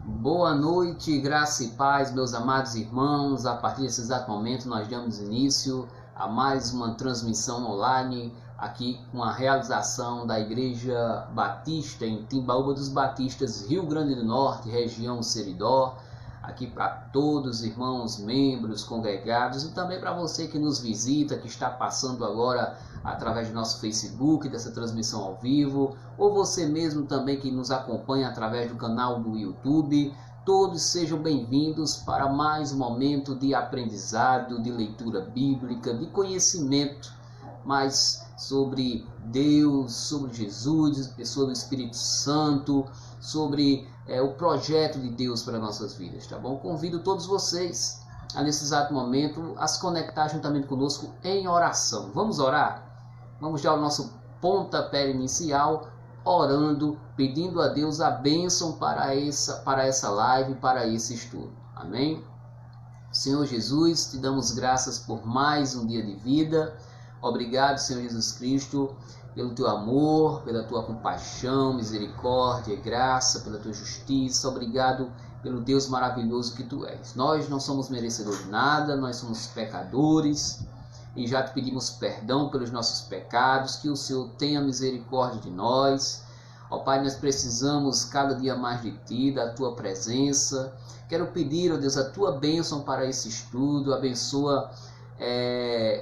Boa noite, graça e paz, meus amados irmãos. A partir desse exato momento, nós damos início a mais uma transmissão online, aqui com a realização da Igreja Batista em Timbaúba dos Batistas, Rio Grande do Norte, região Seridó. Aqui para todos os irmãos, membros, congregados, e também para você que nos visita, que está passando agora através do nosso Facebook, dessa transmissão ao vivo, ou você mesmo também que nos acompanha através do canal do YouTube. Todos sejam bem-vindos para mais um momento de aprendizado, de leitura bíblica, de conhecimento mais sobre Deus, sobre Jesus, pessoa do Espírito Santo, sobre o projeto de Deus para nossas vidas, tá bom? Convido todos vocês a, nesse exato momento, a se conectar juntamente conosco em oração. Vamos orar? Vamos dar o nosso pontapé inicial, orando, pedindo a Deus a bênção para essa live, para esse estudo. Amém? Senhor Jesus, te damos graças por mais um dia de vida. Obrigado, Senhor Jesus Cristo, pelo teu amor, pela tua compaixão, misericórdia e graça, pela tua justiça. Obrigado pelo Deus maravilhoso que tu és. Nós não somos merecedores de nada, nós somos pecadores e já te pedimos perdão pelos nossos pecados, que o Senhor tenha misericórdia de nós. Ó Pai, nós precisamos cada dia mais de ti, da tua presença. Quero pedir, ó Deus, a tua bênção para esse estudo. Abençoa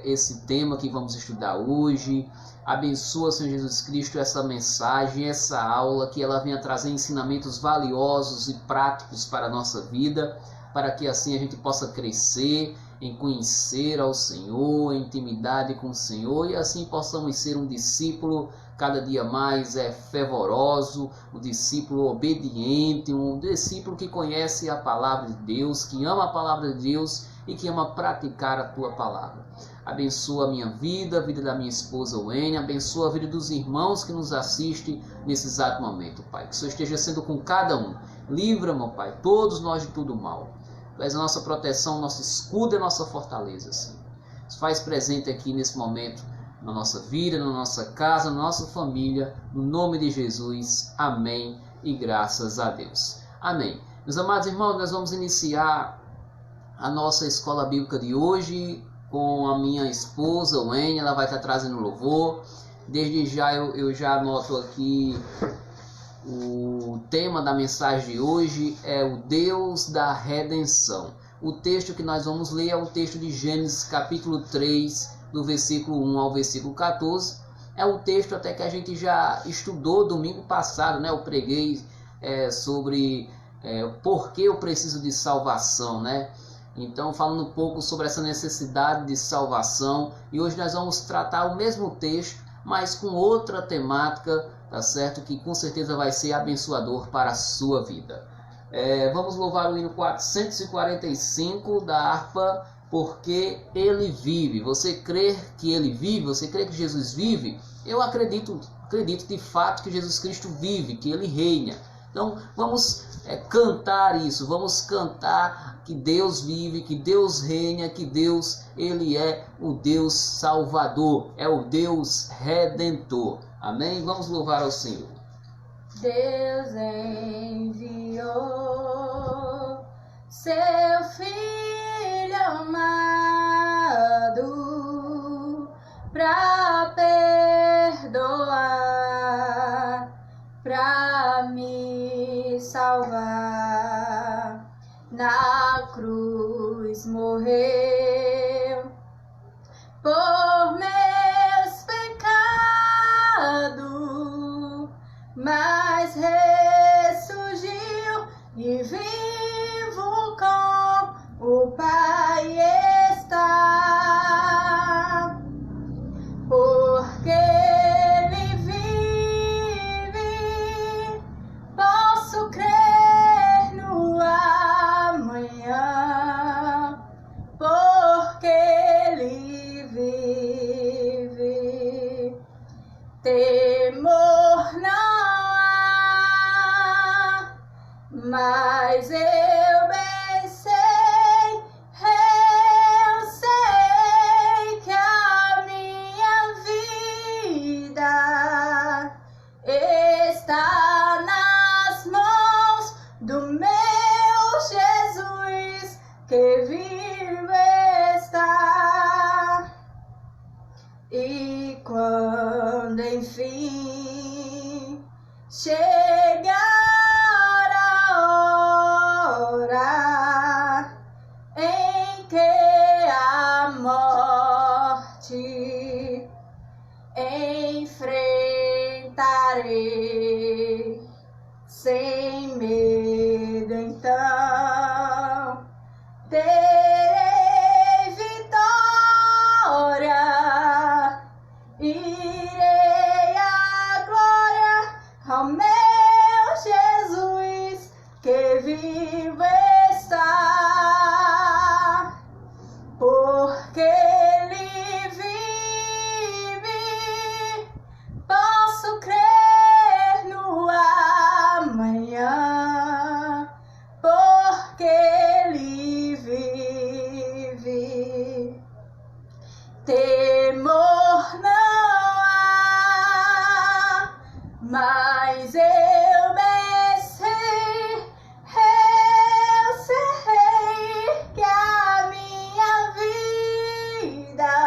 esse tema que vamos estudar hoje. Abençoa, Senhor Jesus Cristo, essa mensagem, essa aula, que ela venha trazer ensinamentos valiosos e práticos para a nossa vida, para que assim a gente possa crescer em conhecer ao Senhor, em intimidade com o Senhor, e assim possamos ser um discípulo cada dia mais fervoroso, um discípulo obediente, um discípulo que conhece a palavra de Deus, que ama a palavra de Deus e que ama praticar a tua palavra. Abençoa a minha vida, a vida da minha esposa Wênia, abençoa a vida dos irmãos que nos assistem nesse exato momento, Pai. Que o Senhor esteja sendo com cada um. Livra, meu Pai, todos nós de todo mal. Tu és a nossa proteção, nosso escudo e a nossa fortaleza, Senhor. Se faz presente aqui nesse momento, na nossa vida, na nossa casa, na nossa família, no nome de Jesus. Amém e graças a Deus. Amém. Meus amados irmãos, nós vamos iniciar a nossa escola bíblica de hoje com a minha esposa, Wênia. Ela vai estar trazendo louvor. Desde já eu já anoto aqui o tema da mensagem de hoje, é o Deus da redenção. O texto que nós vamos ler é o texto de Gênesis capítulo 3, do versículo 1 ao versículo 14. É o texto até que a gente já estudou domingo passado, né? Eu preguei sobre por que eu preciso de salvação, né? Então, falando um pouco sobre essa necessidade de salvação, e hoje nós vamos tratar o mesmo texto, mas com outra temática, tá certo? Que com certeza vai ser abençoador para a sua vida. Vamos louvar o hino 445 da harpa, porque ele vive. Você crê que ele vive? Você crê que Jesus vive? Eu acredito de fato que Jesus Cristo vive, que ele reina. Então vamos cantar isso, vamos cantar que Deus vive, que Deus reina, que Deus, ele é o Deus Salvador, é o Deus Redentor. Amém? Vamos louvar ao Senhor. Deus enviou seu Filho amado para perdoar, para me salvar. Na cruz morreu por meus pecados, mas ressurgiu e vivo com o Pai está, porque ele vive, posso crer no amanhã, porque ele vive. Temor não há, mas eu bem sei que a minha vida está nas mãos do meu sem medo, então terei vitória, irei à glória ao meu Jesus que vivo está, porque Ele vive, posso crer no amanhã, porque Ele vive. Temor não há, mas eu bem sei que a minha vida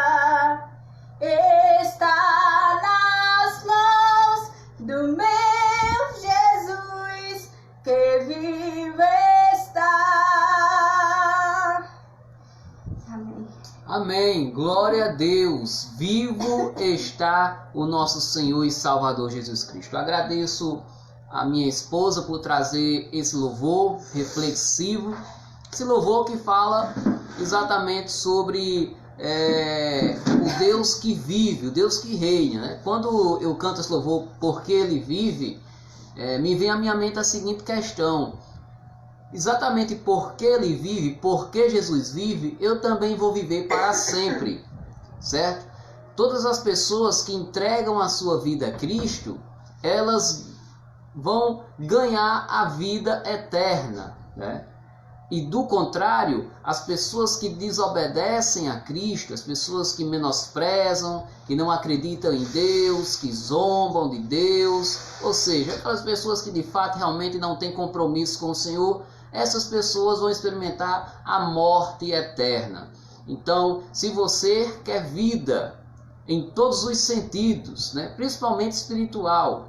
está nas mãos do meu Jesus que vive está. Amém. Amém. Glória a Deus. Vivo está o nosso Senhor e Salvador Jesus Cristo. Eu agradeço a minha esposa por trazer esse louvor reflexivo. Esse louvor que fala exatamente sobre o Deus que vive, o Deus que reina, né? Quando eu canto esse louvor, porque Ele vive, me vem à minha mente a seguinte questão. Exatamente porque Ele vive, porque Jesus vive, eu também vou viver para sempre, certo? Todas as pessoas que entregam a sua vida a Cristo, elas vão ganhar a vida eterna, né? E do contrário, as pessoas que desobedecem a Cristo, as pessoas que menosprezam, que não acreditam em Deus, que zombam de Deus, ou seja, aquelas pessoas que de fato realmente não têm compromisso com o Senhor, essas pessoas vão experimentar a morte eterna. Então, se você quer vida em todos os sentidos, né, principalmente espiritual,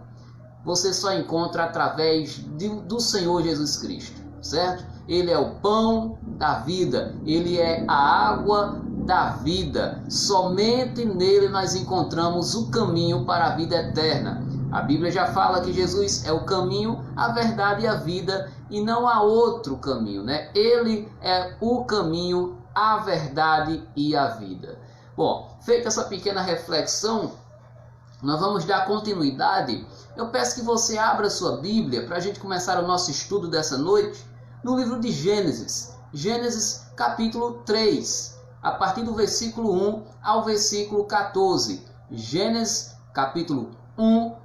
você só encontra através do Senhor Jesus Cristo, certo? Ele é o pão da vida, Ele é a água da vida. Somente nele nós encontramos o caminho para a vida eterna. A Bíblia já fala que Jesus é o caminho, a verdade e a vida, e não há outro caminho, né? Ele é o caminho, a verdade e a vida. Bom, feita essa pequena reflexão, nós vamos dar continuidade. Eu peço que você abra sua Bíblia para a gente começar o nosso estudo dessa noite no livro de Gênesis. Gênesis capítulo 3, a partir do versículo 1 ao versículo 14. Gênesis capítulo 1,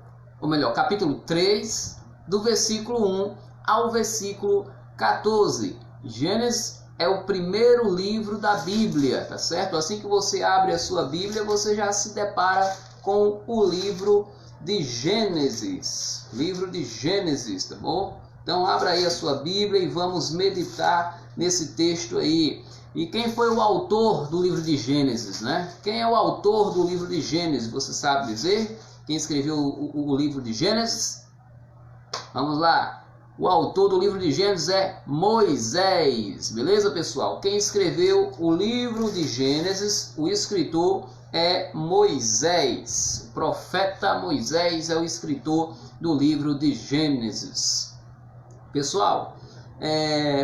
ou melhor, capítulo 3, do versículo 1 ao versículo 14. Gênesis é o primeiro livro da Bíblia, tá certo? Assim que você abre a sua Bíblia, você já se depara com o livro de Gênesis. Livro de Gênesis, tá bom? Então abra aí a sua Bíblia e vamos meditar nesse texto aí. E quem foi o autor do livro de Gênesis, né? Quem é o autor do livro de Gênesis? Você sabe dizer? Quem escreveu o livro de Gênesis? Vamos lá. O autor do livro de Gênesis é Moisés. Beleza, pessoal? Quem escreveu o livro de Gênesis, o escritor é Moisés. O profeta Moisés é o escritor do livro de Gênesis. Pessoal,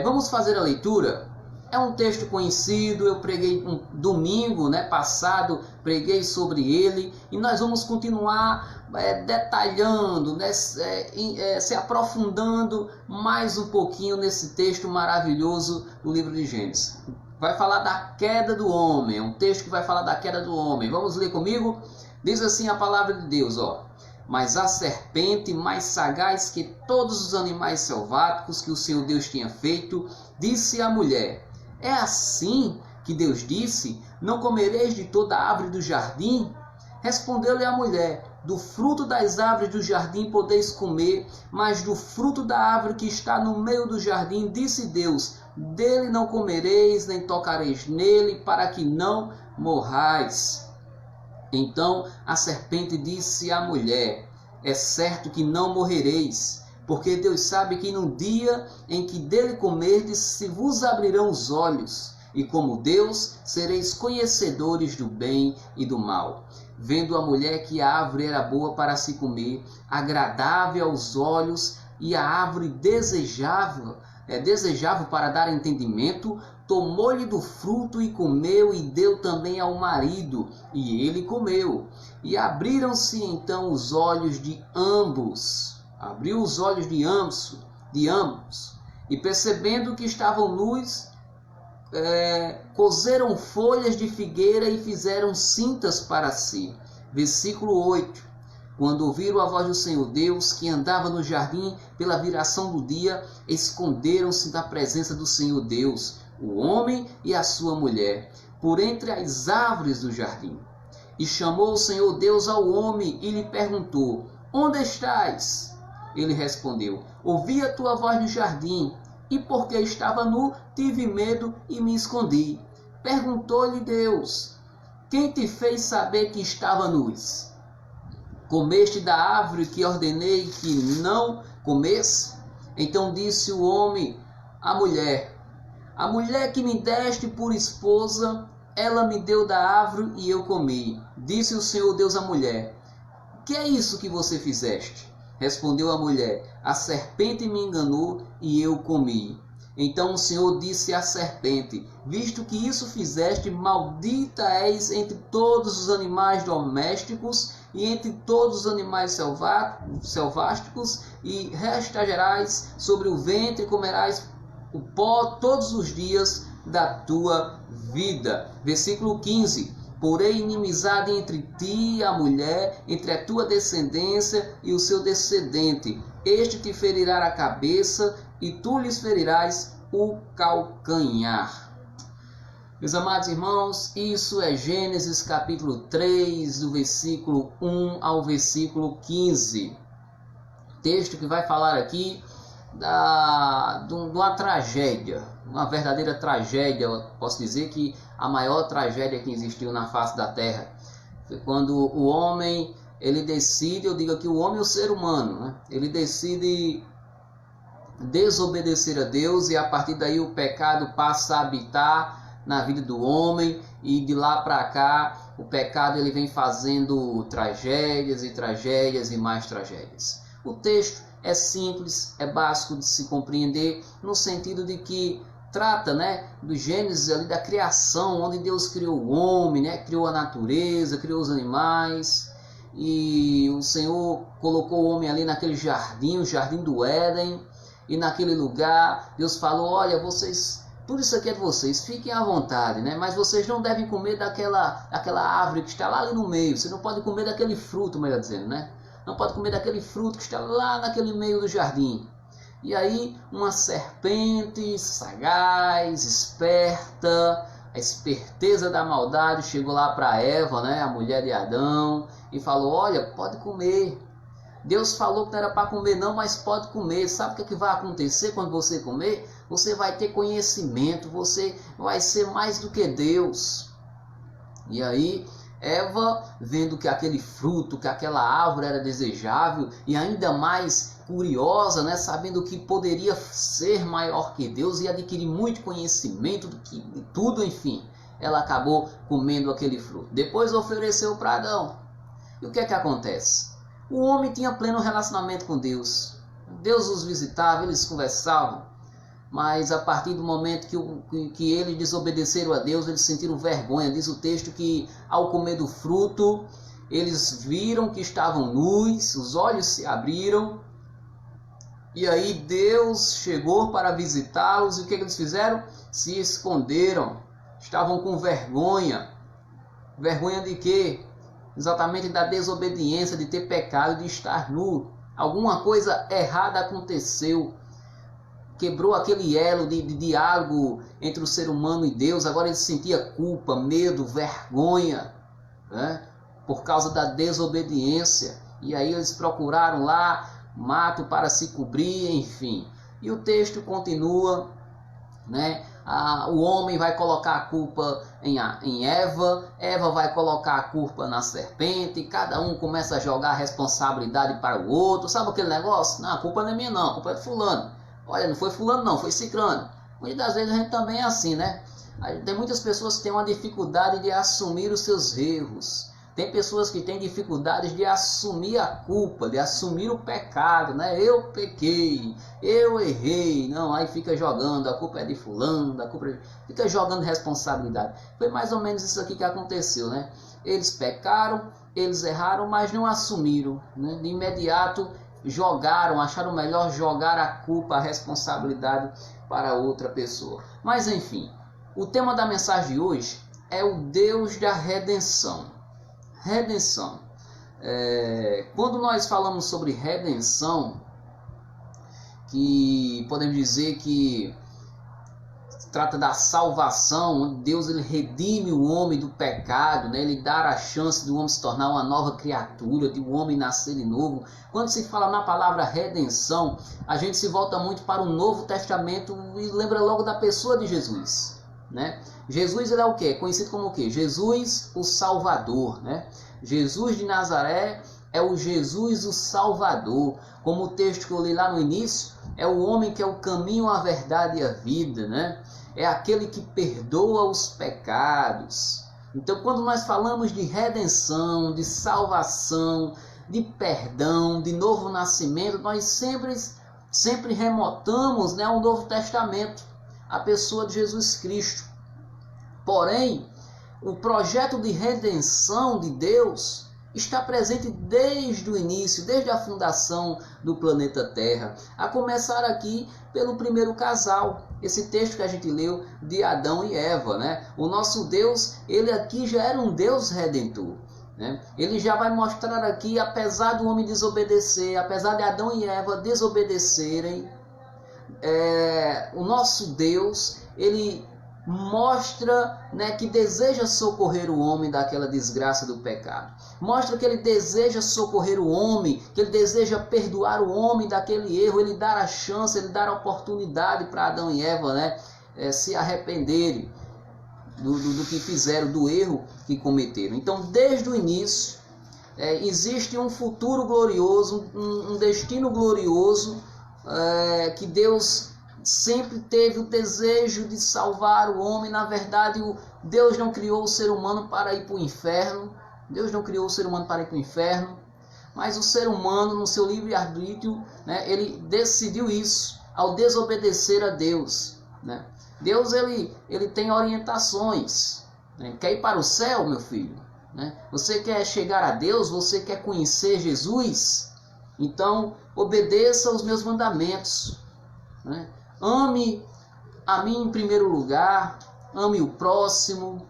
vamos fazer a leitura. É um texto conhecido, eu preguei um domingo, né, passado, preguei sobre ele, e nós vamos continuar detalhando, né, se aprofundando mais um pouquinho nesse texto maravilhoso do livro de Gênesis. Vai falar da queda do homem, é um texto que vai falar da queda do homem. Vamos ler comigo? Diz assim a palavra de Deus, ó. Mas a serpente, mais sagaz que todos os animais selváticos que o Senhor Deus tinha feito, disse à mulher: é assim que Deus disse: não comereis de toda árvore do jardim? Respondeu-lhe a mulher: do fruto das árvores do jardim podeis comer, mas do fruto da árvore que está no meio do jardim, disse Deus: dele não comereis, nem tocareis nele, para que não morrais. Então a serpente disse à mulher: é certo que não morrereis, porque Deus sabe que no dia em que dele comerdes, se vos abrirão os olhos, e como Deus, sereis conhecedores do bem e do mal. Vendo a mulher que a árvore era boa para se comer, agradável aos olhos, e a árvore desejável para dar entendimento, tomou-lhe do fruto e comeu, e deu também ao marido, e ele comeu. E abriram-se então os olhos de ambos. Abriu os olhos de ambos. E percebendo que estavam nus, coseram folhas de figueira e fizeram cintas para si. Versículo 8. Quando ouviram a voz do Senhor Deus, que andava no jardim pela viração do dia, esconderam-se da presença do Senhor Deus, o homem e a sua mulher, por entre as árvores do jardim. E chamou o Senhor Deus ao homem e lhe perguntou: onde estás? Ele respondeu: ouvi a tua voz no jardim, e porque estava nu, tive medo e me escondi. Perguntou-lhe Deus: quem te fez saber que estava nus? Comeste da árvore que ordenei que não comesse? Então disse o homem à mulher: a mulher que me deste por esposa, ela me deu da árvore e eu comi. Disse o Senhor Deus à mulher: que é isso que você fizeste? Respondeu a mulher: a serpente me enganou e eu comi. Então o Senhor disse à serpente: visto que isso fizeste, maldita és entre todos os animais domésticos e entre todos os animais selváticos, e rastejarás sobre o ventre e comerás o pó todos os dias da tua vida. Versículo 15. Porém inimizade entre ti e a mulher, entre a tua descendência e o seu descendente. Este te ferirá a cabeça e tu lhes ferirás o calcanhar. Meus amados irmãos, isso é Gênesis capítulo 3, do versículo 1 ao versículo 15. Texto que vai falar aqui de uma tragédia, uma verdadeira tragédia. Eu posso dizer que a maior tragédia que existiu na face da terra foi quando o homem, ele decide, eu digo aqui o homem é o ser humano, né? Ele decide desobedecer a Deus, e a partir daí o pecado passa a habitar na vida do homem, e de lá para cá o pecado ele vem fazendo tragédias e mais tragédias. O texto é simples, é básico de se compreender, no sentido de que trata, do Gênesis ali, da criação, onde Deus criou o homem, criou a natureza, criou os animais, e o Senhor colocou o homem ali naquele jardim, o jardim do Éden, e naquele lugar Deus falou: olha, vocês, tudo isso aqui é de vocês, fiquem à vontade, mas vocês não devem comer daquela árvore que está lá ali no meio, você não pode comer daquele fruto, melhor dizendo, não pode comer daquele fruto que está lá naquele meio do jardim. E aí uma serpente sagaz, esperta, a esperteza da maldade chegou lá para Eva, a mulher de Adão, e falou: olha, pode comer. Deus falou que não era para comer não, mas pode comer. Sabe o que vai acontecer quando você comer? Você vai ter conhecimento, você vai ser mais do que Deus. E aí Eva, vendo que aquele fruto, que aquela árvore era desejável, e ainda mais curiosa, sabendo que poderia ser maior que Deus e adquirir muito conhecimento de tudo, enfim, ela acabou comendo aquele fruto. Depois ofereceu para Adão. E o que é que acontece? O homem tinha pleno relacionamento com Deus. Deus os visitava, eles conversavam. Mas a partir do momento que eles desobedeceram a Deus, eles sentiram vergonha. Diz o texto que ao comer do fruto, eles viram que estavam nus, os olhos se abriram. E aí Deus chegou para visitá-los, e o que eles fizeram? Se esconderam, estavam com vergonha. Vergonha de quê? Exatamente da desobediência, de ter pecado, de estar nu. Alguma coisa errada aconteceu. Quebrou aquele elo de diálogo entre o ser humano e Deus. Agora ele sentia culpa, medo, vergonha, por causa da desobediência. E aí eles procuraram lá mato para se cobrir, enfim. E o texto continua, o homem vai colocar a culpa em Eva, Eva vai colocar a culpa na serpente, cada um começa a jogar a responsabilidade para o outro. Sabe aquele negócio? Não, a culpa não é minha não, a culpa é de fulano. Olha, não foi fulano não, foi ciclano. Muitas das vezes a gente também é assim, Tem muitas pessoas que têm uma dificuldade de assumir os seus erros. Tem pessoas que têm dificuldades de assumir a culpa, de assumir o pecado, né? Eu pequei, eu errei. Não, aí fica jogando, a culpa é de fulano, fica jogando responsabilidade. Foi mais ou menos isso aqui que aconteceu, né? Eles pecaram, eles erraram, mas não assumiram, né? De imediato acharam melhor jogar a culpa, a responsabilidade para outra pessoa. Mas enfim, o tema da mensagem de hoje é o Deus da redenção. Redenção. Quando nós falamos sobre redenção, que podemos dizer que trata da salvação, onde Deus ele redime o homem do pecado, né? Ele dá a chance do homem se tornar uma nova criatura, de um homem nascer de novo. Quando se fala na palavra redenção, a gente se volta muito para o Novo Testamento e lembra logo da pessoa de Jesus, né? Jesus ele é o quê? Conhecido como o quê? Jesus o Salvador, né? Jesus de Nazaré é o Jesus o Salvador. Como o texto que eu li lá no início, é o homem que é o caminho, a verdade e a vida, né? É aquele que perdoa os pecados. Então, quando nós falamos de redenção, de salvação, de perdão, de novo nascimento, nós sempre remotamos, né, ao Novo Testamento, a pessoa de Jesus Cristo. Porém, o projeto de redenção de Deus está presente desde o início, desde a fundação do planeta Terra, a começar aqui pelo primeiro casal, esse texto que a gente leu de Adão e Eva, né? O nosso Deus, ele aqui já era um Deus redentor, né? Ele já vai mostrar aqui, apesar do homem desobedecer, apesar de Adão e Eva desobedecerem, o nosso Deus, ele mostra, né, que deseja socorrer o homem daquela desgraça do pecado. Mostra que ele deseja socorrer o homem, que ele deseja perdoar o homem daquele erro, ele dar a chance, ele dar a oportunidade para Adão e Eva, né, se arrependerem do que fizeram, do erro que cometeram. Então, desde o início, existe um futuro glorioso, um destino glorioso, que Deus sempre teve o desejo de salvar o homem. Na verdade, Deus não criou o ser humano para ir para o inferno. Deus não criou o ser humano para ir para o inferno. Mas o ser humano, no seu livre-arbítrio, né, ele decidiu isso ao desobedecer a Deus, né? Deus ele tem orientações, né? Quer ir para o céu, meu filho, né? Você quer chegar a Deus? Você quer conhecer Jesus? Então, obedeça os meus mandamentos, né? Ame a mim em primeiro lugar, ame o próximo,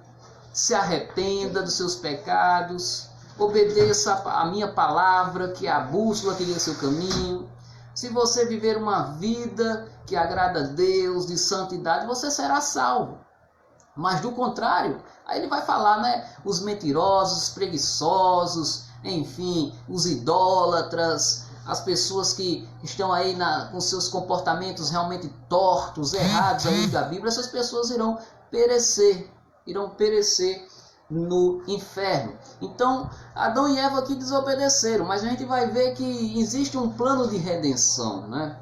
se arrependa dos seus pecados, obedeça a minha palavra, que é a bússola que guia seu caminho. Se você viver uma vida que agrada a Deus, de santidade, você será salvo. Mas do contrário, aí ele vai falar, né? Os mentirosos, os preguiçosos, enfim, os idólatras, as pessoas que estão aí com seus comportamentos realmente tortos, errados, à luz da Bíblia, essas pessoas irão perecer no inferno. Então, Adão e Eva aqui desobedeceram, mas a gente vai ver que existe um plano de redenção, né?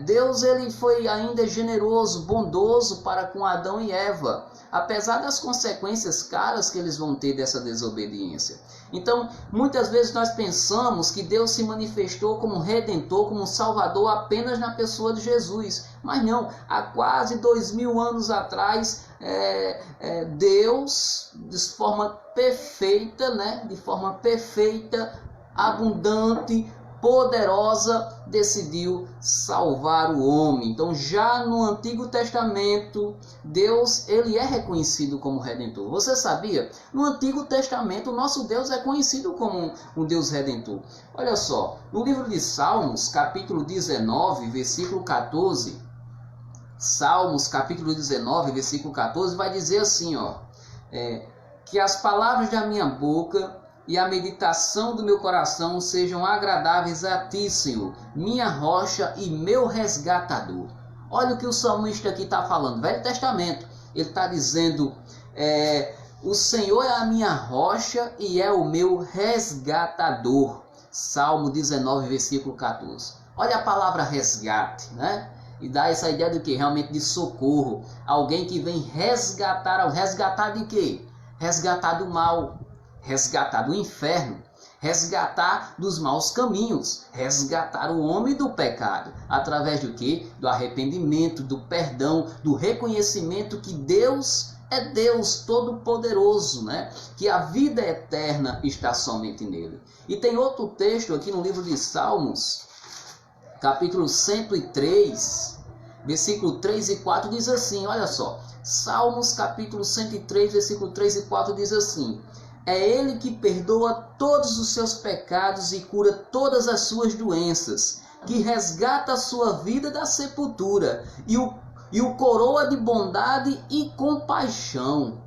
Deus ele foi ainda generoso, bondoso para com Adão e Eva, apesar das consequências caras que eles vão ter dessa desobediência. Então, muitas vezes nós pensamos que Deus se manifestou como Redentor, como Salvador apenas na pessoa de Jesus. Mas não, há quase 2000 anos atrás, Deus, de forma perfeita, né? De forma perfeita, abundante, poderosa, decidiu salvar o homem. Então, já no Antigo Testamento, Deus ele é reconhecido como Redentor. Você sabia? No Antigo Testamento, o nosso Deus é conhecido como um Deus Redentor. Olha só, no livro de Salmos, capítulo 19, versículo 14, Salmos, capítulo 19, versículo 14, vai dizer assim, que as palavras da minha boca e a meditação do meu coração sejam agradáveis a ti, Senhor, minha rocha e meu resgatador. Olha o que o salmista aqui está falando, Velho Testamento. Ele está dizendo, o Senhor é a minha rocha e é o meu resgatador. Salmo 19, versículo 14. Olha a palavra resgate, né? E dá essa ideia de que? Realmente de socorro. Alguém que vem resgatar. Resgatar de quê? Resgatar do mal. resgatar do inferno, resgatar dos maus caminhos, resgatar o homem do pecado, através do quê? Do arrependimento, do perdão, do reconhecimento que Deus é Deus Todo-Poderoso, né? Que a vida eterna está somente nele. E tem outro texto aqui no livro de Salmos, capítulo 103, versículo 3 e 4, diz assim, olha só, Salmos capítulo 103, versículo 3 e 4 diz assim: é Ele que perdoa todos os seus pecados e cura todas as suas doenças, que resgata a sua vida da sepultura e o coroa de bondade e compaixão.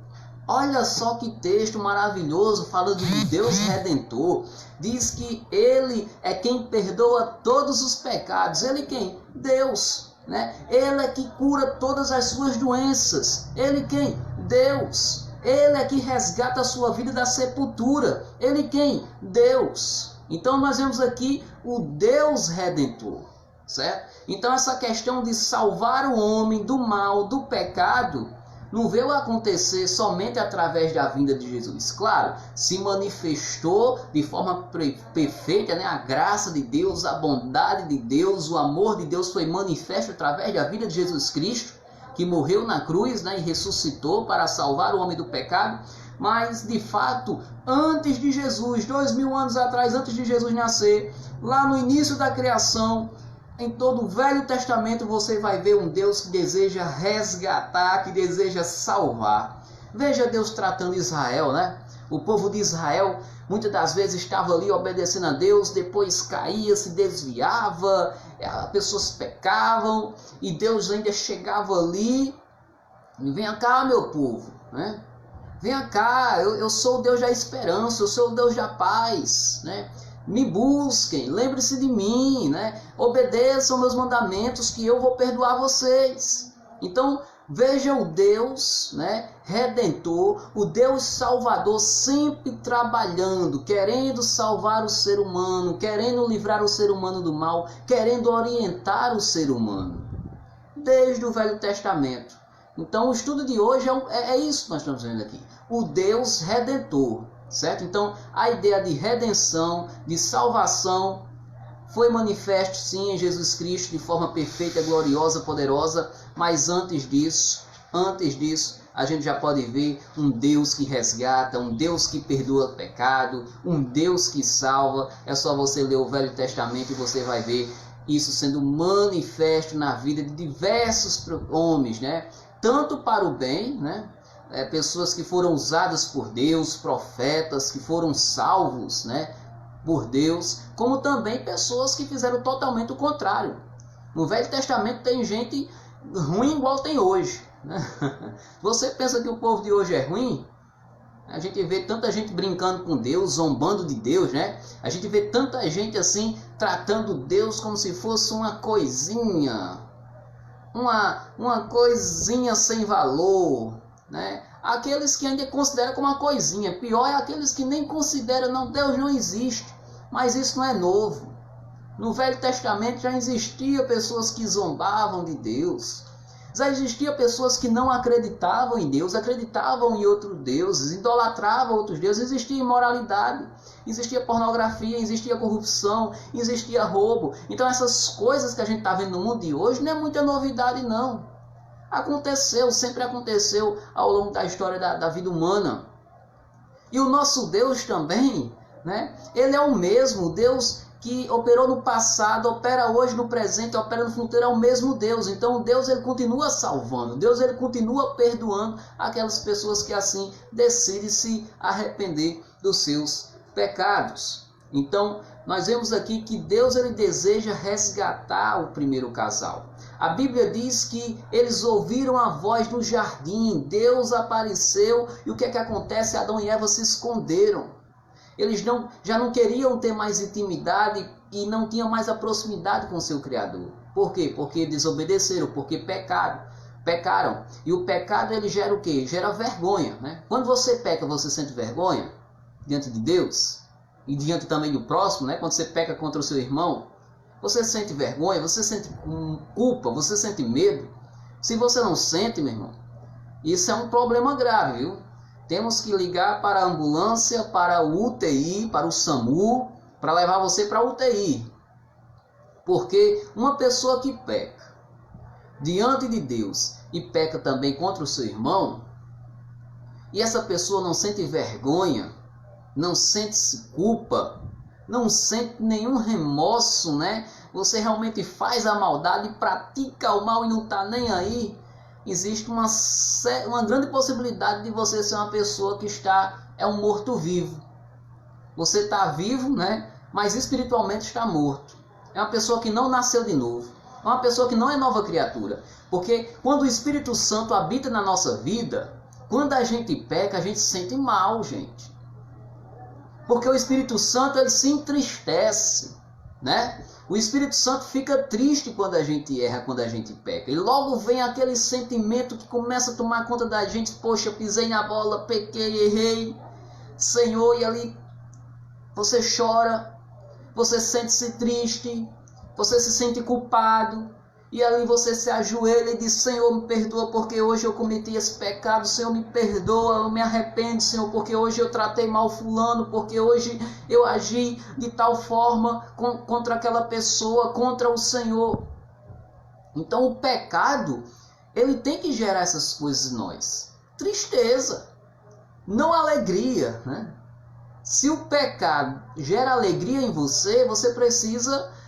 Olha só que texto maravilhoso, falando de Deus Redentor. Diz que Ele é quem perdoa todos os pecados. Ele quem? Deus. Né? Ele é que cura todas as suas doenças. Ele quem? Deus. Ele é que resgata a sua vida da sepultura. Ele quem? Deus. Então nós vemos aqui o Deus Redentor, certo? Então essa questão de salvar o homem do mal, do pecado, não veio acontecer somente através da vinda de Jesus. Claro, se manifestou de forma perfeita, né? A graça de Deus, a bondade de Deus, o amor de Deus foi manifesto através da vida de Jesus Cristo, que morreu na cruz, né? E ressuscitou para salvar o homem do pecado. Mas, de fato, antes de Jesus, 2000 anos atrás, antes de Jesus nascer, lá no início da criação, em todo o Velho Testamento você vai ver um Deus que deseja resgatar, que deseja salvar. Veja Deus tratando Israel, né? O povo de Israel muitas das vezes estava ali obedecendo a Deus, depois caía, se desviava, as pessoas pecavam e Deus ainda chegava ali e venha cá, meu povo, né? Venha cá, eu sou o Deus da esperança, eu sou o Deus da paz, né? Me busquem, lembre-se de mim, né? Obedeçam meus mandamentos que eu vou perdoar vocês. Então, veja o Deus, né, Redentor, o Deus Salvador sempre trabalhando, querendo salvar o ser humano, querendo livrar o ser humano do mal, querendo orientar o ser humano, desde o Velho Testamento. Então, o estudo de hoje é isso que nós estamos vendo aqui, o Deus Redentor. Certo? Então, a ideia de redenção, de salvação, foi manifesto sim em Jesus Cristo de forma perfeita, gloriosa, poderosa, mas antes disso, a gente já pode ver um Deus que resgata, um Deus que perdoa o pecado, um Deus que salva. É só você ler o Velho Testamento e você vai ver isso sendo manifesto na vida de diversos homens, né? Tanto para o bem, né? Pessoas que foram usadas por Deus, profetas que foram salvos, né, por Deus, como também pessoas que fizeram totalmente o contrário. No Velho Testamento tem gente ruim igual tem hoje, né? Você pensa que o povo de hoje é ruim? A gente vê tanta gente brincando com Deus, zombando de Deus, né? A gente vê tanta gente assim, tratando Deus como se fosse uma coisinha, uma coisinha sem valor, né? Aqueles que ainda consideram como uma coisinha. Pior é aqueles que nem consideram, não, Deus não existe. Mas isso não é novo. No Velho Testamento já existia pessoas que zombavam de Deus. Já existia pessoas que não acreditavam em Deus, acreditavam em outros deuses, idolatravam outros deuses. Existia imoralidade, existia pornografia, existia corrupção, existia roubo. Então essas coisas que a gente está vendo no mundo de hoje não é muita novidade não. Aconteceu, sempre aconteceu ao longo da história da vida humana. E o nosso Deus também, né? Ele é o mesmo, o Deus que operou no passado, opera hoje no presente, opera no futuro, é o mesmo Deus. Então Deus ele continua salvando, Deus ele continua perdoando aquelas pessoas que assim decidem se arrepender dos seus pecados. Então nós vemos aqui que Deus ele deseja resgatar o primeiro casal. A Bíblia diz que eles ouviram a voz no jardim, Deus apareceu e o que é que acontece? Adão e Eva se esconderam. Eles já não queriam ter mais intimidade e não tinham mais a proximidade com o seu Criador. Por quê? Porque desobedeceram, porque pecaram. E o pecado ele gera o quê? Gera vergonha, né? Quando você peca, você sente vergonha diante de Deus e diante também do próximo, né? Quando você peca contra o seu irmão, você sente vergonha, você sente culpa, você sente medo. Se você não sente, meu irmão, isso é um problema grave, viu? temos que ligar para a ambulância, para o UTI, para o SAMU, para levar você para a UTI. Porque uma pessoa que peca diante de Deus e peca também contra o seu irmão, e essa pessoa não sente vergonha, não sente culpa, não sente nenhum remorso, né? Você realmente faz a maldade, pratica o mal e não está nem aí. Existe uma grande possibilidade de você ser uma pessoa que é um morto-vivo. Você está vivo, né? Mas espiritualmente está morto. É uma pessoa que não nasceu de novo. É uma pessoa que não é nova criatura. Porque quando o Espírito Santo habita na nossa vida, quando a gente peca, a gente se sente mal, gente. Porque o Espírito Santo, ele se entristece, né? O Espírito Santo fica triste quando a gente erra, quando a gente peca. E logo vem aquele sentimento que começa a tomar conta da gente. Poxa, pisei na bola, pequei, errei. Senhor, e ali você chora, você sente-se triste, você se sente culpado. E ali você se ajoelha e diz: Senhor, me perdoa porque hoje eu cometi esse pecado. Senhor, me perdoa, eu me arrependo, Senhor, porque hoje eu tratei mal fulano, porque hoje eu agi de tal forma contra aquela pessoa, contra o Senhor. Então o pecado, ele tem que gerar essas coisas em nós. Tristeza, não alegria, né? Se o pecado gera alegria em você, você precisa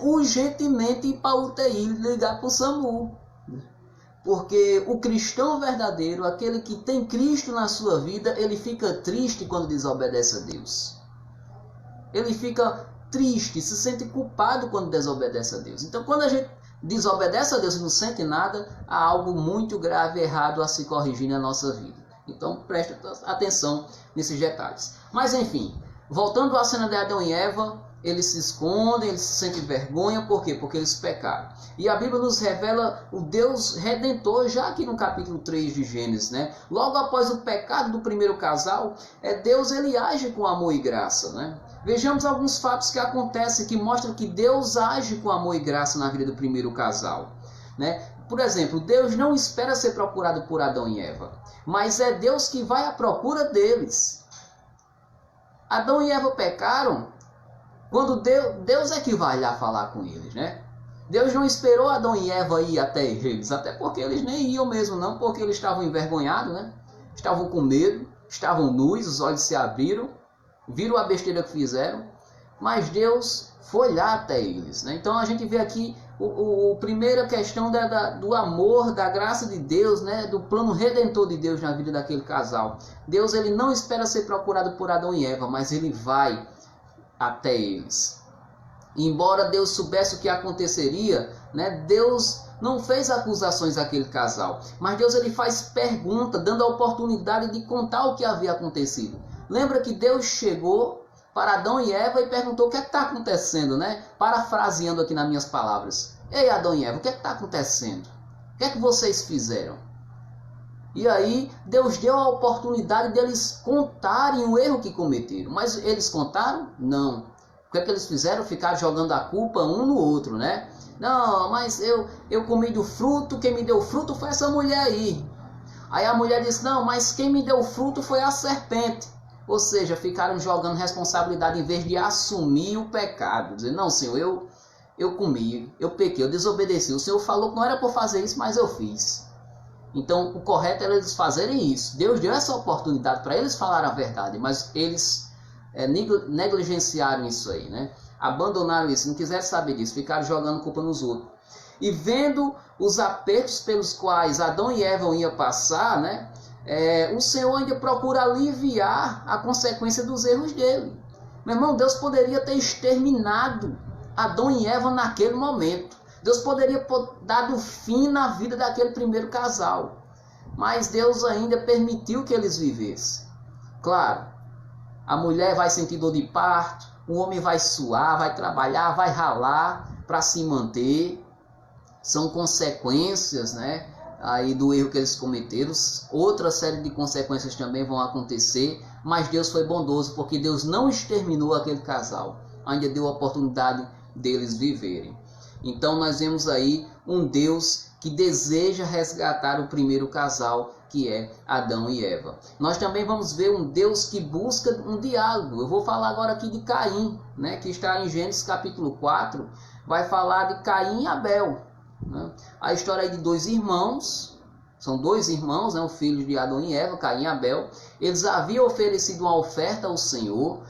urgentemente ir para a UTI, ligar para o SAMU. Porque o cristão verdadeiro, aquele que tem Cristo na sua vida, ele fica triste quando desobedece a Deus. Ele fica triste, se sente culpado quando desobedece a Deus. Então, quando a gente desobedece a Deus e não sente nada, há algo muito grave, errado a se corrigir na nossa vida. Então, preste atenção nesses detalhes. Mas, enfim, voltando à cena de Adão e Eva, eles se escondem, eles se sentem vergonha, por quê? Porque eles pecaram. E a Bíblia nos revela o Deus Redentor, já aqui no capítulo 3 de Gênesis, né? Logo após o pecado do primeiro casal, Deus ele age com amor e graça, né? Vejamos alguns fatos que acontecem que mostram que Deus age com amor e graça na vida do primeiro casal, né? Por exemplo, Deus não espera ser procurado por Adão e Eva, mas é Deus que vai à procura deles. Adão e Eva pecaram, quando Deus é que vai lá falar com eles, né? Deus não esperou Adão e Eva ir até eles, até porque eles nem iam mesmo não, porque eles estavam envergonhados, né? Estavam com medo, estavam nus, os olhos se abriram, viram a besteira que fizeram, mas Deus foi lá até eles, né? Então a gente vê aqui a primeira questão do amor, da graça de Deus, né? Do plano redentor de Deus na vida daquele casal. Deus ele não espera ser procurado por Adão e Eva, mas ele vai até eles. Embora Deus soubesse o que aconteceria, né? Deus não fez acusações àquele casal, mas Deus ele faz pergunta, dando a oportunidade de contar o que havia acontecido. Lembra que Deus chegou para Adão e Eva e perguntou: o que é que está acontecendo, né? Parafraseando aqui nas minhas palavras: ei, Adão e Eva, o que é que está acontecendo? O que é que vocês fizeram? E aí Deus deu a oportunidade deles contarem o erro que cometeram. Mas eles contaram? Não. O que é que eles fizeram? Ficar jogando a culpa um no outro, né? Não, mas eu comi do fruto, quem me deu o fruto foi essa mulher aí. Aí a mulher disse: não, mas quem me deu o fruto foi a serpente. Ou seja, ficaram jogando responsabilidade em vez de assumir o pecado. Dizer: não, Senhor, eu comi, eu pequei, eu desobedeci. O Senhor falou que não era por fazer isso, mas eu fiz. Então, o correto era eles fazerem isso. Deus deu essa oportunidade para eles falar a verdade, mas eles negligenciaram isso aí, né? Abandonaram isso, não quiseram saber disso, ficaram jogando culpa nos outros. E vendo os apertos pelos quais Adão e Eva iam passar, né? O Senhor ainda procura aliviar a consequência dos erros dele. Meu irmão, Deus poderia ter exterminado Adão e Eva naquele momento. Deus poderia ter dado fim na vida daquele primeiro casal. Mas Deus ainda permitiu que eles vivessem. Claro, a mulher vai sentir dor de parto, o homem vai suar, vai trabalhar, vai ralar para se manter. São consequências, né, aí do erro que eles cometeram. Outra série de consequências também vão acontecer. Mas Deus foi bondoso, porque Deus não exterminou aquele casal. Ainda deu a oportunidade deles viverem. Então nós vemos aí um Deus que deseja resgatar o primeiro casal que é Adão e Eva. Nós também vamos ver um Deus que busca um diálogo. Eu vou falar agora aqui de Caim, né, que está em Gênesis capítulo 4, vai falar de Caim e Abel. Né? A história de dois irmãos, são dois irmãos, né, o filho de Adão e Eva, Caim e Abel. Eles haviam oferecido uma oferta ao Senhor,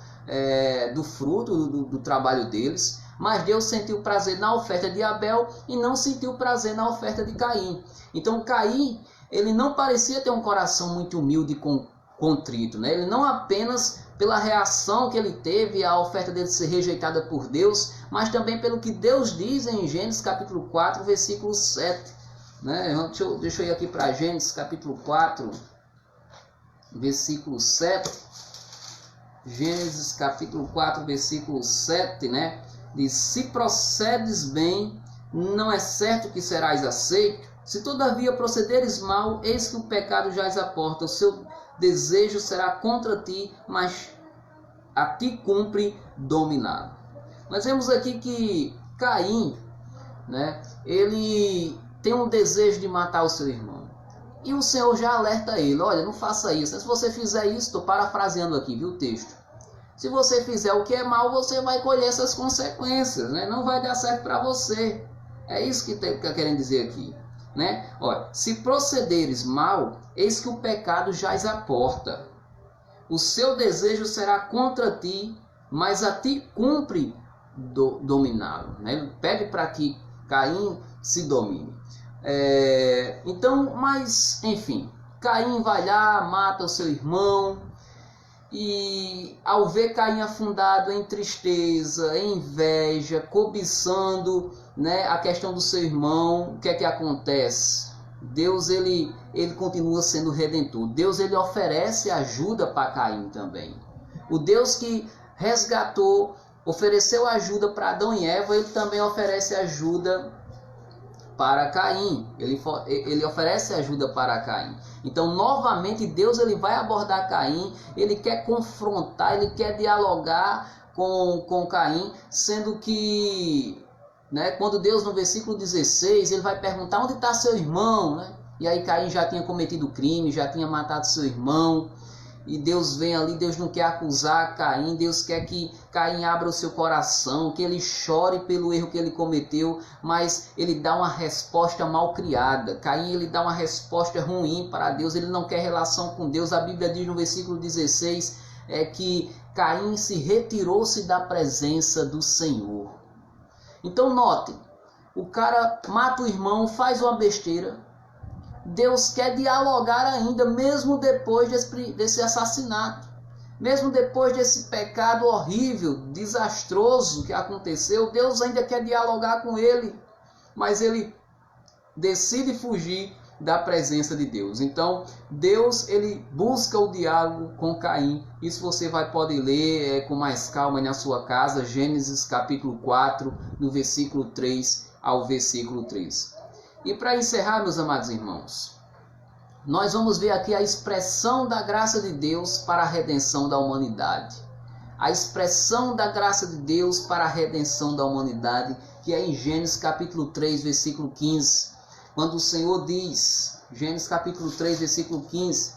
do fruto do trabalho deles, mas Deus sentiu prazer na oferta de Abel e não sentiu prazer na oferta de Caim. Então Caim, ele não parecia ter um coração muito humilde e contrito, né? Ele não apenas pela reação que ele teve à oferta dele ser rejeitada por Deus, mas também pelo que Deus diz em Gênesis capítulo 4, versículo 7. Né? Deixa eu ir aqui para Gênesis capítulo 4, versículo 7. Gênesis capítulo 4, versículo 7, né? Diz: se procedes bem, não é certo que serás aceito. Se todavia procederes mal, eis que o pecado jaz à porta. O seu desejo será contra ti, mas a ti cumpre dominá-lo. Nós vemos aqui que Caim, né, ele tem um desejo de matar o seu irmão. E o Senhor já alerta ele: olha, não faça isso. Se você fizer isso, estou parafraseando aqui, viu, o texto. Se você fizer o que é mal, você vai colher essas consequências, né? Não vai dar certo para você. É isso que está querendo dizer aqui, né? Olha, se procederes mal, eis que o pecado jaz à porta. O seu desejo será contra ti, mas a ti cumpre dominá-lo. Né? Ele pede para que Caim se domine. Então, mas, enfim, Caim vai lá, mata o seu irmão. E ao ver Caim afundado em tristeza, em inveja, cobiçando, né, a questão do seu irmão, o que é que acontece? Deus ele continua sendo redentor. Deus ele oferece ajuda para Caim também. O Deus que resgatou, ofereceu ajuda para Adão e Eva, ele também oferece ajuda para Caim. Ele oferece ajuda para Caim. Então, novamente, Deus ele vai abordar Caim, ele quer confrontar, ele quer dialogar com Caim, sendo que, né, quando Deus, no versículo 16, ele vai perguntar: onde está seu irmão? Né? E aí Caim já tinha cometido crime, já tinha matado seu irmão. E Deus vem ali, Deus não quer acusar Caim, Deus quer que Caim abra o seu coração, que ele chore pelo erro que ele cometeu, mas ele dá uma resposta mal criada. Caim ele dá uma resposta ruim para Deus, ele não quer relação com Deus. A Bíblia diz no versículo 16 que Caim se retirou-se da presença do Senhor. Então note, o cara mata o irmão, faz uma besteira. Deus quer dialogar ainda, mesmo depois desse assassinato, mesmo depois desse pecado horrível, desastroso que aconteceu. Deus ainda quer dialogar com ele, mas ele decide fugir da presença de Deus. Então Deus ele busca o diálogo com Caim. Isso você pode ler com mais calma na sua casa, Gênesis capítulo 4, no versículo 3 ao versículo 3. E para encerrar, meus amados irmãos, nós vamos ver aqui a expressão da graça de Deus para a redenção da humanidade. A expressão da graça de Deus para a redenção da humanidade, que é em Gênesis capítulo 3, versículo 15. Quando o Senhor diz, Gênesis capítulo 3, versículo 15,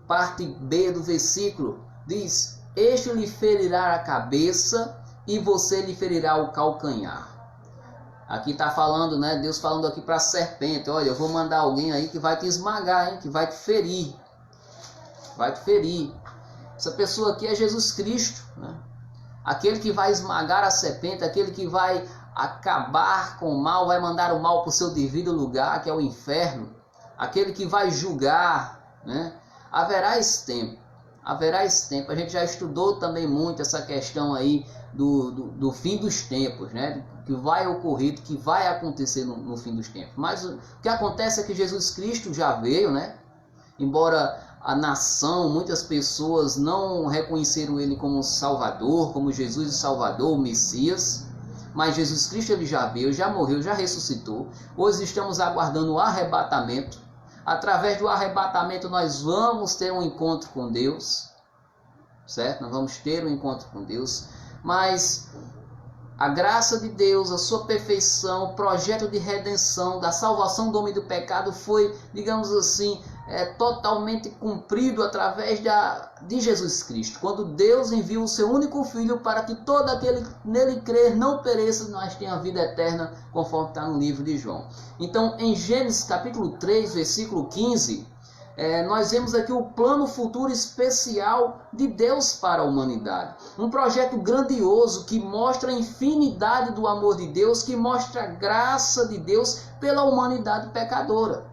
parte B do versículo, diz: este lhe ferirá a cabeça e você lhe ferirá o calcanhar. Aqui está falando, né? Deus falando aqui para a serpente: olha, eu vou mandar alguém aí que vai te esmagar, hein? Que vai te ferir. Vai te ferir. Essa pessoa aqui é Jesus Cristo, né? Aquele que vai esmagar a serpente, aquele que vai acabar com o mal, vai mandar o mal para o seu devido lugar, que é o inferno. Aquele que vai julgar, né? Haverá esse tempo. Haverá esse tempo. A gente já estudou também muito essa questão aí do fim dos tempos, né? Que vai ocorrer, que vai acontecer no fim dos tempos. Mas o que acontece é que Jesus Cristo já veio, né? Embora a nação, muitas pessoas não reconheceram ele como Salvador, como Jesus o Salvador, o Messias. Mas Jesus Cristo ele já veio, já morreu, já ressuscitou. Hoje estamos aguardando o arrebatamento. Através do arrebatamento nós vamos ter um encontro com Deus, certo? Nós vamos ter um encontro com Deus. Mas a graça de Deus, a sua perfeição, o projeto de redenção, da salvação do homem do pecado foi, digamos assim, totalmente cumprido através de Jesus Cristo, quando Deus enviou o seu único Filho para que todo aquele que nele crer não pereça, mas tenha a vida eterna, conforme está no livro de João. Então, em Gênesis capítulo 3, versículo 15, nós vemos aqui o plano futuro especial de Deus para a humanidade. Um projeto grandioso que mostra a infinidade do amor de Deus, que mostra a graça de Deus pela humanidade pecadora.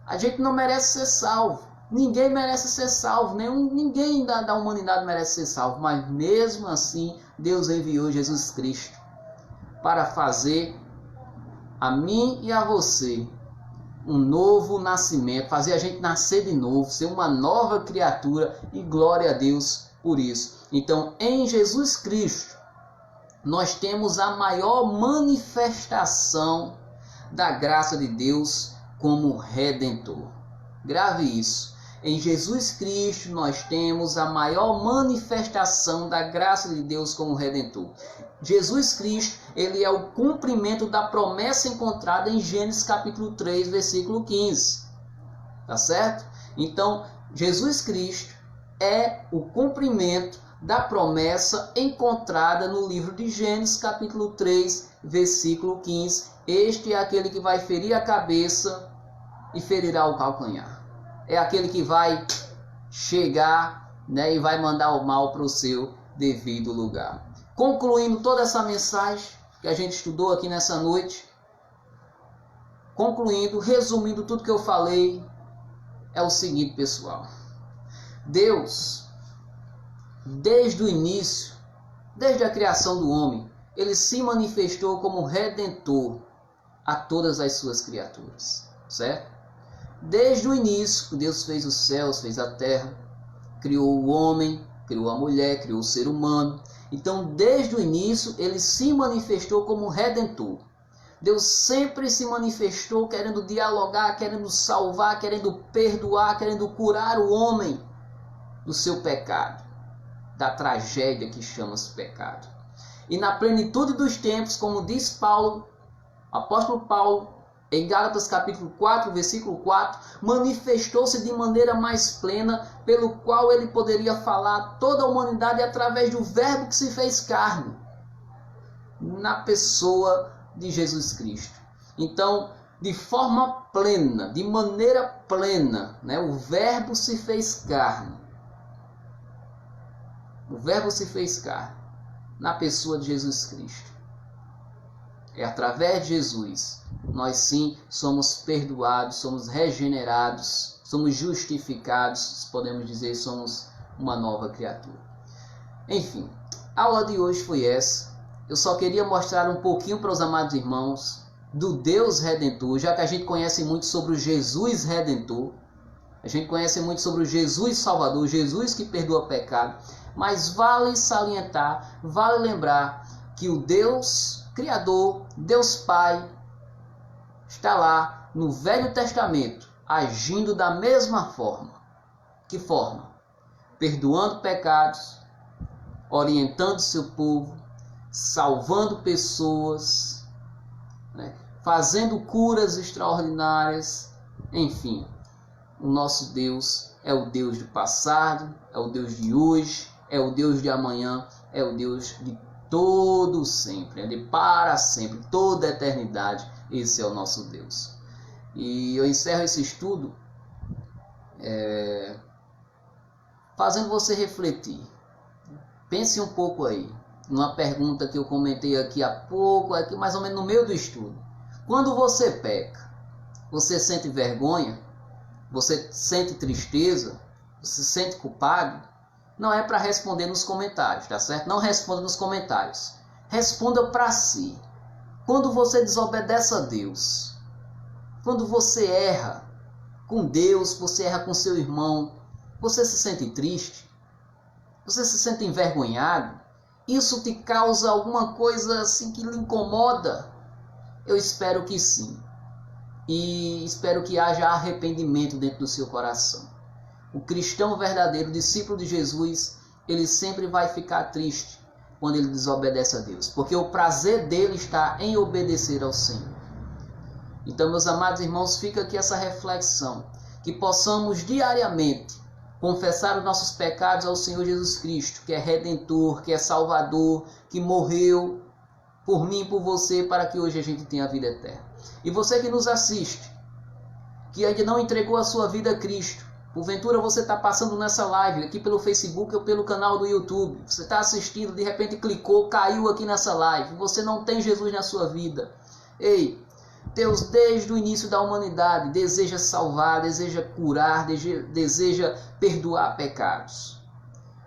A gente não merece ser salvo. Ninguém merece ser salvo. Ninguém da humanidade merece ser salvo. Mas mesmo assim, Deus enviou Jesus Cristo para fazer a mim e a você um novo nascimento, fazer a gente nascer de novo, ser uma nova criatura, e glória a Deus por isso. Então, em Jesus Cristo, nós temos a maior manifestação da graça de Deus como Redentor. Grave isso. Em Jesus Cristo nós temos a maior manifestação da graça de Deus como Redentor. Jesus Cristo, ele é o cumprimento da promessa encontrada em Gênesis capítulo 3, versículo 15. Tá certo? Então, Jesus Cristo é o cumprimento da promessa encontrada no livro de Gênesis capítulo 3, versículo 15. Este é aquele que vai ferir a cabeça e ferirá o calcanhar. É aquele que vai chegar, e vai mandar o mal para o seu devido lugar. Concluindo toda essa mensagem que a gente estudou aqui nessa noite, resumindo tudo que eu falei, é o seguinte, pessoal. Deus, desde o início, desde a criação do homem, ele se manifestou como Redentor a todas as suas criaturas, certo? Desde o início, Deus fez os céus, fez a terra, criou o homem, criou a mulher, criou o ser humano. Então, desde o início, ele se manifestou como Redentor. Deus sempre se manifestou querendo dialogar, querendo salvar, querendo perdoar, querendo curar o homem do seu pecado, da tragédia que chama-se pecado. E na plenitude dos tempos, como diz Paulo, apóstolo Paulo, em Gálatas capítulo 4, versículo 4, manifestou-se de maneira mais plena, pelo qual ele poderia falar a toda a humanidade através do verbo que se fez carne, na pessoa de Jesus Cristo. Então, de forma plena, de maneira plena, o verbo se fez carne. O verbo se fez carne na pessoa de Jesus Cristo. É através de Jesus, nós sim somos perdoados, somos regenerados, somos justificados, podemos dizer, somos uma nova criatura. Enfim, a aula de hoje foi essa. Eu só queria mostrar um pouquinho para os amados irmãos do Deus Redentor, já que a gente conhece muito sobre o Jesus Redentor, a gente conhece muito sobre o Jesus Salvador, Jesus que perdoa pecado, mas vale salientar, vale lembrar que o Deus Criador, Deus Pai, está lá no Velho Testamento, agindo da mesma forma. Que forma? Perdoando pecados, orientando seu povo, salvando pessoas, fazendo curas extraordinárias. Enfim, o nosso Deus é o Deus do passado, é o Deus de hoje, é o Deus de amanhã, é o Deus de todo sempre, de para sempre, toda a eternidade. Esse é o nosso Deus. E eu encerro esse estudo fazendo você refletir. Pense um pouco aí, numa pergunta que eu comentei aqui há pouco, aqui mais ou menos no meio do estudo. Quando você peca, você sente vergonha? Você sente tristeza? Você se sente culpado? Não é para responder nos comentários, tá certo? Não responda nos comentários. Responda para si. Quando você desobedece a Deus, quando você erra com Deus, você erra com seu irmão, você se sente triste? Você se sente envergonhado? Isso te causa alguma coisa assim que lhe incomoda? Eu espero que sim. E espero que haja arrependimento dentro do seu coração. O cristão verdadeiro, discípulo de Jesus, ele sempre vai ficar triste quando ele desobedece a Deus, porque o prazer dele está em obedecer ao Senhor. Então, meus amados irmãos, fica aqui essa reflexão. que possamos diariamente confessar os nossos pecados ao Senhor Jesus Cristo, que é Redentor, que é Salvador, que morreu por mim e por você, para que hoje a gente tenha a vida eterna. E você que nos assiste, que ainda não entregou a sua vida a Cristo, porventura você está passando nessa live, aqui pelo Facebook ou pelo canal do YouTube, você está assistindo, de repente clicou, caiu aqui nessa live, você não tem Jesus na sua vida. Ei, Deus desde o início da humanidade deseja salvar, deseja curar, deseja perdoar pecados.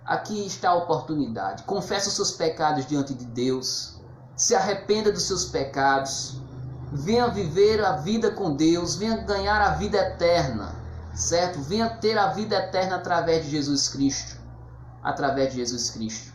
Aqui está a oportunidade. Confesse os seus pecados diante de Deus. Se arrependa dos seus pecados. Venha viver a vida com Deus. Venha ganhar a vida eterna. Certo? Venha ter a vida eterna através de Jesus Cristo. Através de Jesus Cristo.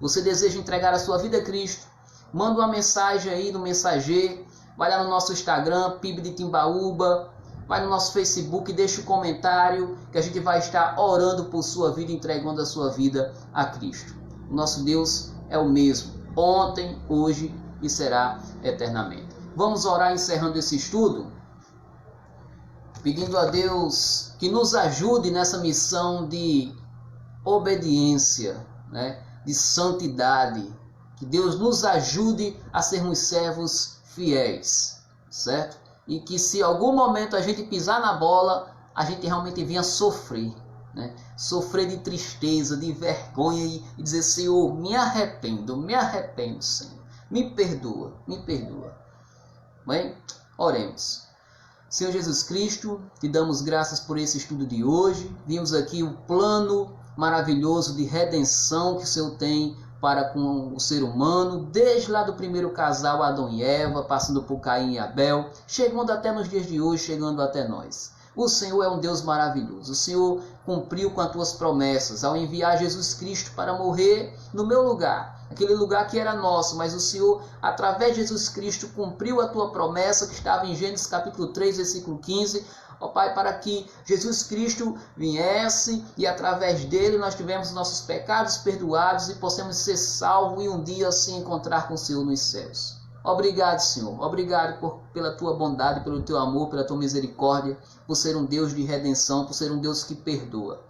Você deseja entregar a sua vida a Cristo? Manda uma mensagem aí no mensageiro. Vai lá no nosso Instagram, PIB de Timbaúba. Vai no nosso Facebook, deixa um comentário que a gente vai estar orando por sua vida, entregando a sua vida a Cristo. O nosso Deus é o mesmo, ontem, hoje e será eternamente. Vamos orar encerrando esse estudo, pedindo a Deus que nos ajude nessa missão de obediência, né? De santidade. Que Deus nos ajude a sermos servos fiéis, certo? E que se em algum momento a gente pisar na bola, a gente realmente venha sofrer, né? Sofrer de tristeza, de vergonha e dizer: Senhor, me arrependo, Senhor, me perdoa, me perdoa. Bem, oremos. Senhor Jesus Cristo, te damos graças por esse estudo de hoje. Vimos aqui o plano maravilhoso de redenção que o Senhor tem para com o ser humano, desde lá do primeiro casal, Adão e Eva, passando por Caim e Abel, chegando até nos dias de hoje, chegando até nós. O Senhor é um Deus maravilhoso. O Senhor cumpriu com as tuas promessas ao enviar Jesus Cristo para morrer no meu lugar, aquele lugar que era nosso, mas o Senhor, através de Jesus Cristo, cumpriu a tua promessa que estava em Gênesis capítulo 3, versículo 15, ó Pai, para que Jesus Cristo viesse e através dele nós tivemos nossos pecados perdoados e possamos ser salvos e um dia se encontrar com o Senhor nos céus. Obrigado, Senhor. Obrigado pela tua bondade, pelo teu amor, pela tua misericórdia, por ser um Deus de redenção, por ser um Deus que perdoa.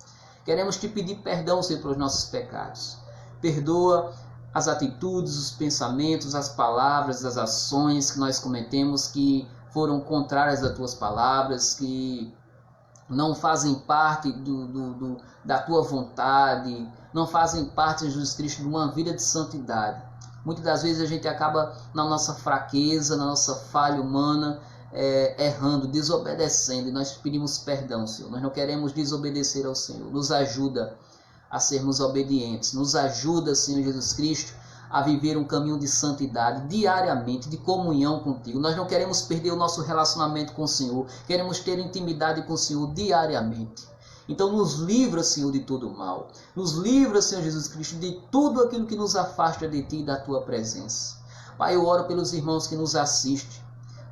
Queremos te pedir perdão, Senhor, pelos nossos pecados. Perdoa as atitudes, os pensamentos, as palavras, as ações que nós cometemos que foram contrárias às tuas palavras, que não fazem parte da tua vontade, não fazem parte, Jesus Cristo, de uma vida de santidade. Muitas das vezes a gente acaba na nossa fraqueza, na nossa falha humana, errando, desobedecendo, e nós pedimos perdão, Senhor. Nós não queremos desobedecer ao Senhor. Nos ajuda a sermos obedientes. Nos ajuda, Senhor Jesus Cristo, a viver um caminho de santidade diariamente, de comunhão contigo. Nós não queremos perder o nosso relacionamento com o Senhor. Queremos ter intimidade com o Senhor diariamente. Então nos livra, Senhor, de todo o mal. Nos livra, Senhor Jesus Cristo, de tudo aquilo que nos afasta de Ti e da Tua presença. Pai, eu oro pelos irmãos que nos assistem,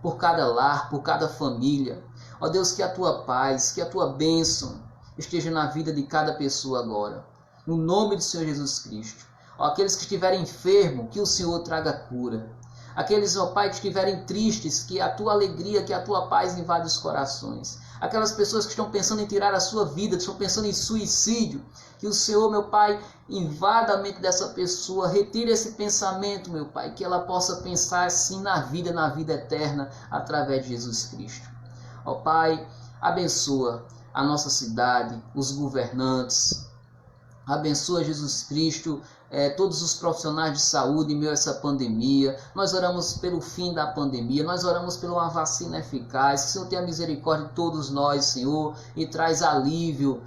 por cada lar, por cada família. Ó Deus, que a Tua paz, que a Tua bênção esteja na vida de cada pessoa agora. No nome do Senhor Jesus Cristo. Ó, aqueles que estiverem enfermos, que o Senhor traga cura. Aqueles, ó Pai, que estiverem tristes, que a Tua alegria, que a Tua paz invade os corações. Aquelas pessoas que estão pensando em tirar a sua vida, que estão pensando em suicídio, que o Senhor, meu Pai, invada a mente dessa pessoa, retire esse pensamento, meu Pai, que ela possa pensar assim na vida eterna, através de Jesus Cristo. Ó Pai, abençoa a nossa cidade, os governantes, abençoa, Jesus Cristo, todos os profissionais de saúde em meio a essa pandemia. Nós oramos pelo fim da pandemia, nós oramos por uma vacina eficaz. Que o Senhor tenha misericórdia de todos nós, Senhor, e traz alívio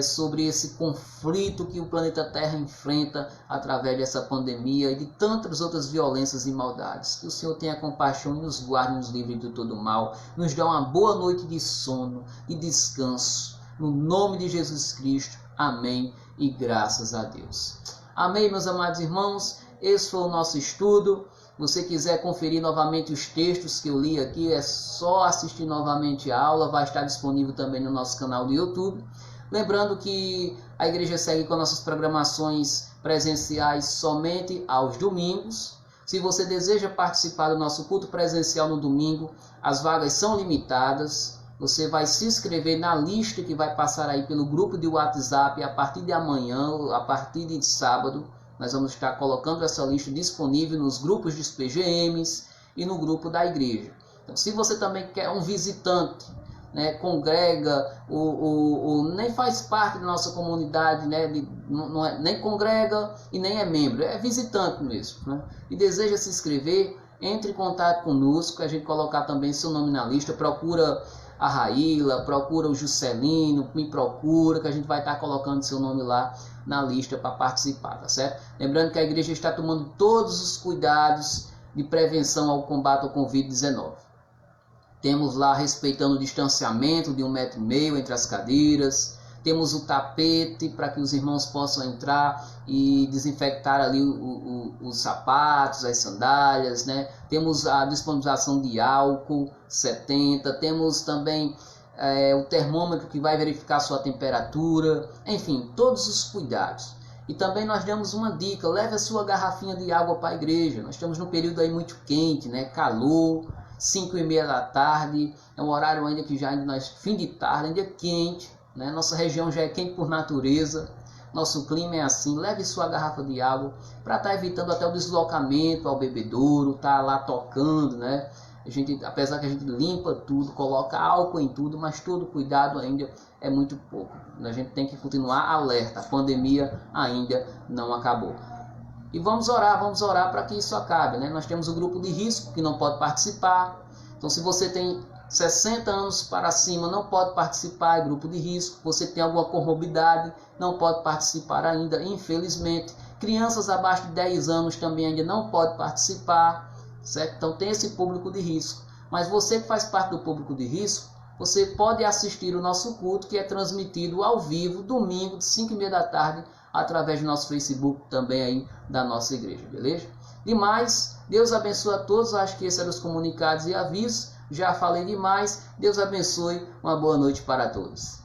sobre esse conflito que o planeta Terra enfrenta através dessa pandemia e de tantas outras violências e maldades. Que o Senhor tenha compaixão e nos guarde, nos livre de todo mal. Nos dê uma boa noite de sono e descanso. No nome de Jesus Cristo. Amém e graças a Deus. Amém, meus amados irmãos. Esse foi o nosso estudo. Se você quiser conferir novamente os textos que eu li aqui, é só assistir novamente a aula. Vai estar disponível também no nosso canal do YouTube. Lembrando que a igreja segue com nossas programações presenciais somente aos domingos. Se você deseja participar do nosso culto presencial no domingo, as vagas são limitadas. você vai se inscrever na lista que vai passar aí pelo grupo de WhatsApp a partir de amanhã, a partir de sábado. Nós vamos estar colocando essa lista disponível nos grupos dos PGMs e no grupo da igreja. Então, se você também quer um visitante, né, congrega ou nem faz parte da nossa comunidade, né, nem congrega e nem é membro, é visitante mesmo, né, e deseja se inscrever, entre em contato conosco, a gente colocar também seu nome na lista, procura a Raíla, procura o Juscelino, me procura, que a gente vai estar colocando seu nome lá na lista para participar, tá certo? Lembrando que a igreja está tomando todos os cuidados de prevenção ao combate ao Covid-19. Temos lá respeitando o distanciamento de 1,5 metro entre as cadeiras. Temos o tapete para que os irmãos possam entrar e desinfectar ali os sapatos, as sandálias, né? Temos a disponibilização de álcool 70. Temos também o termômetro que vai verificar a sua temperatura. Enfim, todos os cuidados. E também nós damos uma dica: leve a sua garrafinha de água para a igreja. Nós estamos num período aí muito quente, né? Calor. 5h30 da tarde, é um horário ainda que já fim de tarde, ainda é quente, né? Nossa região já é quente por natureza, nosso clima é assim. Leve sua garrafa de água para estar evitando até o deslocamento ao bebedouro, tá lá tocando, né? Apesar que a gente limpa tudo, coloca álcool em tudo, mas todo cuidado ainda é muito pouco. A gente tem que continuar alerta, a pandemia ainda não acabou. E vamos orar para que isso acabe, né? Nós temos o grupo de risco que não pode participar. Então, se você tem 60 anos para cima, não pode participar, é grupo de risco. Você tem alguma comorbidade, não pode participar ainda, infelizmente. Crianças abaixo de 10 anos também ainda não pode participar, certo? Então, tem esse público de risco. Mas você que faz parte do público de risco, você pode assistir o nosso culto, que é transmitido ao vivo, domingo, de 5h30 da tarde, através do nosso Facebook também aí da nossa igreja, beleza? Demais, Deus abençoe a todos. Acho que esses eram os comunicados e avisos. Já falei demais. Deus abençoe. Uma boa noite para todos.